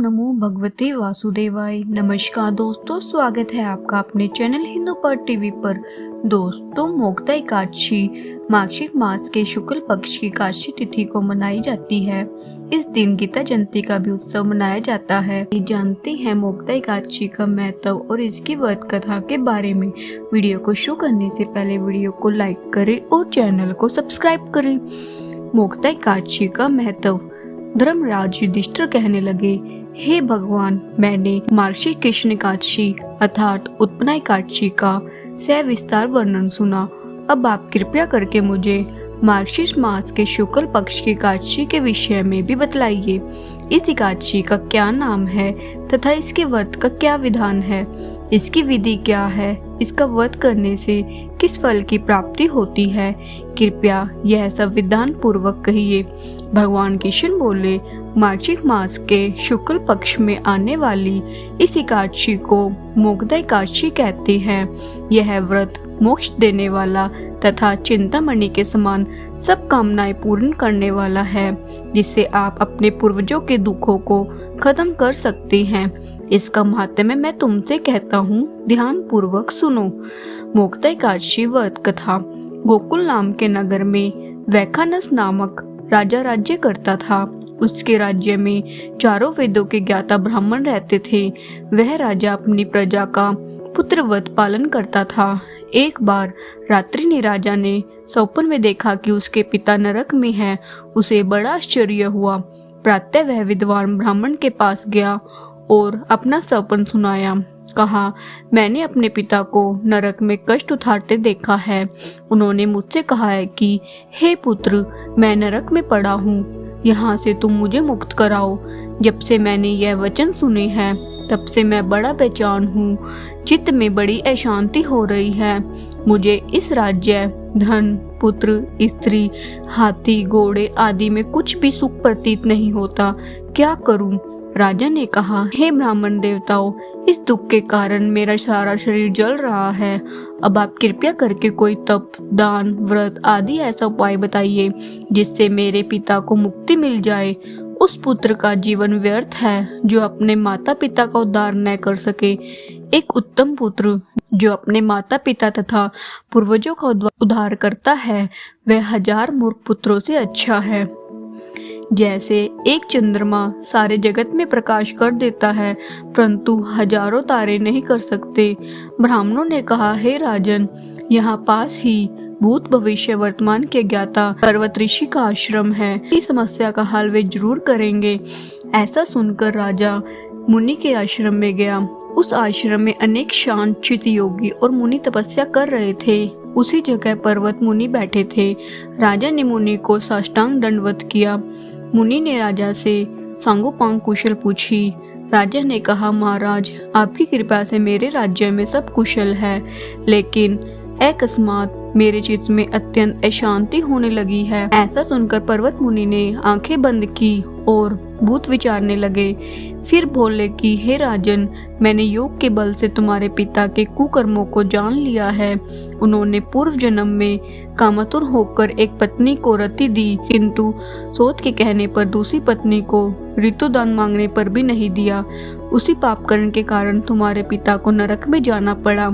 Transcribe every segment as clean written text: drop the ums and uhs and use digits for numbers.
नमो भगवते वासुदेवाय। नमस्कार दोस्तों, स्वागत है आपका अपने चैनल हिंदू पर टीवी पर। दोस्तों, मोक्ता एकादशी मार्गशीर्ष मास के शुक्ल पक्ष की एकादशी तिथि को मनाई जाती है। इस दिन गीता जयंती का भी उत्सव मनाया जाता है। जानते हैं मोक्ता एकादशी का महत्व और इसकी व्रत कथा के बारे में। वीडियो को शुरू करने से पहले वीडियो को लाइक करें और चैनल को सब्सक्राइब करें। मोक्ता एकादशी का महत्व। धर्मराज युधिष्ठिर कहने लगे, हे भगवान, मैंने मार्गशीर्ष कृष्ण एकादशी अर्थात उत्पन्ना एकादशी का सविस्तार वर्णन सुना। अब आप कृपया करके मुझे मार्गशीर्ष मास के शुक्ल पक्ष की एकादशी के विषय में भी बतलाइए। इस एकादशी का क्या नाम है तथा इसके व्रत का क्या विधान है, इसकी विधि क्या है, इसका व्रत करने से किस फल की प्राप्ति होती है, कृपया यह सब विधान पूर्वक कहिए। भगवान कृष्ण बोले, मार्गशीर्ष मास के शुक्ल पक्ष में आने वाली इस एकादशी को मोक्ता एकादशी कहते हैं। यह व्रत मोक्ष देने वाला तथा चिंतामणि के समान सब कामनाएं पूर्ण करने वाला है, जिससे आप अपने पूर्वजों के दुखों को खत्म कर सकते हैं। इसका महात्म्य मैं तुमसे कहता हूँ, ध्यान पूर्वक सुनो। मोक्ता एकादशी व्रत कथा। गोकुल नाम के नगर में वैखानस नामक राजा राज्य करता था। उसके राज्य में चारों वेदों के ज्ञाता ब्राह्मण रहते थे। वह राजा अपनी प्रजा का पुत्रवत पालन करता था। एक बार रात्रि ने राजा ने स्वप्न में देखा कि उसके पिता नरक में है। उसे बड़ा आश्चर्य हुआ। प्रातः वह विद्वान ब्राह्मण के पास गया और अपना स्वप्न सुनाया। कहा, मैंने अपने पिता को नरक में कष्ट उठाते देखा है। उन्होंने मुझसे कहा है कि हे पुत्र, मैं नरक में पड़ा हूँ, यहाँ से तुम मुझे मुक्त कराओ। जब से मैंने यह वचन सुने हैं तब से मैं बड़ा बेचैन हूँ। चित्त में बड़ी अशांति हो रही है। मुझे इस राज्य, धन, पुत्र, स्त्री, हाथी, घोड़े आदि में कुछ भी सुख प्रतीत नहीं होता। क्या करूँ? राजा ने कहा, हे ब्राह्मण देवताओं, इस दुख के कारण मेरा सारा शरीर जल रहा है। अब आप कृपया करके कोई तप, दान, व्रत आदि ऐसा उपाय बताइए जिससे मेरे पिता को मुक्ति मिल जाए। उस पुत्र का जीवन व्यर्थ है जो अपने माता पिता का उद्धार न कर सके। एक उत्तम पुत्र जो अपने माता पिता तथा पूर्वजों का उद्धार करता है, वह 1000 मूर्ख पुत्रों से अच्छा है। जैसे एक चंद्रमा सारे जगत में प्रकाश कर देता है, परंतु हजारों तारे नहीं कर सकते। ब्राह्मणों ने कहा, हे राजन, यहाँ पास ही भूत भविष्य वर्तमान के ज्ञाता पर्वत ऋषि का आश्रम है। इस समस्या का हल वे जरूर करेंगे। ऐसा सुनकर राजा मुनि के आश्रम में गया। उस आश्रम में अनेक शांत चित्त योगी और मुनि तपस्या कर रहे थे। उसी जगह पर्वत मुनि बैठे थे। राजा ने मुनि को साष्टांग दंडवत किया। मुनि ने राजा से सांगोपांग कुशल पूछी। राजा ने कहा, महाराज, आपकी कृपा से मेरे राज्य में सब कुशल है, लेकिन अकस्मात मेरे चित्त में अत्यंत अशांति होने लगी है। ऐसा सुनकर पर्वत मुनि ने आंखें बंद की और भूत विचारने लगे। फिर बोले कि हे राजन, मैंने योग के बल से तुम्हारे पिता के कुकर्मों को जान लिया है। उन्होंने पूर्व जन्म में कामातुर होकर एक पत्नी को रति दी, किंतु सोच के कहने पर दूसरी पत्नी को ऋतुदान मांगने पर भी नहीं दिया। उसी पाप कर्म के कारण तुम्हारे पिता को नरक में जाना पड़ा।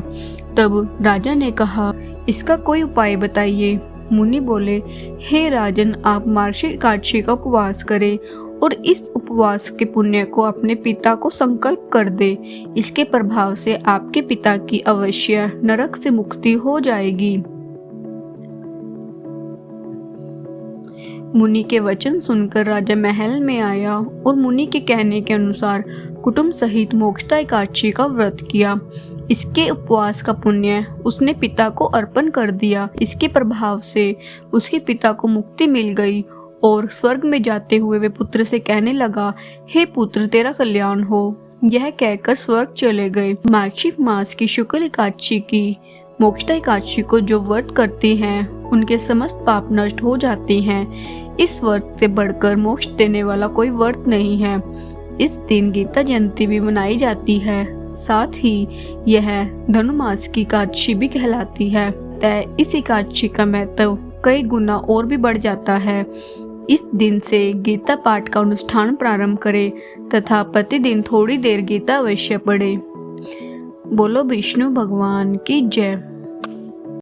तब राजा ने कहा, इसका कोई उपाय बताइए। मुनि बोले, हे राजन, आप मार्गशीर्ष एकादशी का उपवास करें और इस उपवास के पुण्य को अपने पिता को संकल्प कर दे। इसके प्रभाव से आपके पिता की अवश्य नरक से मुक्ति हो जाएगी। मुनि के वचन सुनकर राजा महल में आया और मुनि के कहने के अनुसार कुटुंब सहित मोक्ता एकादशी का व्रत किया। इसके उपवास का पुण्य उसने पिता को अर्पण कर दिया। इसके प्रभाव से उसके पिता को मुक्ति मिल गई और स्वर्ग में जाते हुए वे पुत्र से कहने लगा, हे पुत्र, तेरा कल्याण हो। यह कहकर स्वर्ग चले गए। मार्गशीर्ष मास की शुक्ल एकादशी की मोक्ता एकादशी को जो व्रत करते हैं उनके समस्त पाप नष्ट हो जाते हैं। इस व्रत से बढ़कर मोक्ष देने वाला कोई व्रत नहीं है। इस दिन गीता जयंती भी मनाई जाती है। साथ ही यह धनुर्मास की एकादशी भी कहलाती है। इस एकादशी का महत्व कई गुना और भी बढ़ जाता है। इस दिन से गीता पाठ का अनुष्ठान प्रारंभ करें तथा प्रतिदिन थोड़ी देर गीता अवश्य पढ़ें। बोलो विष्णु भगवान की जय।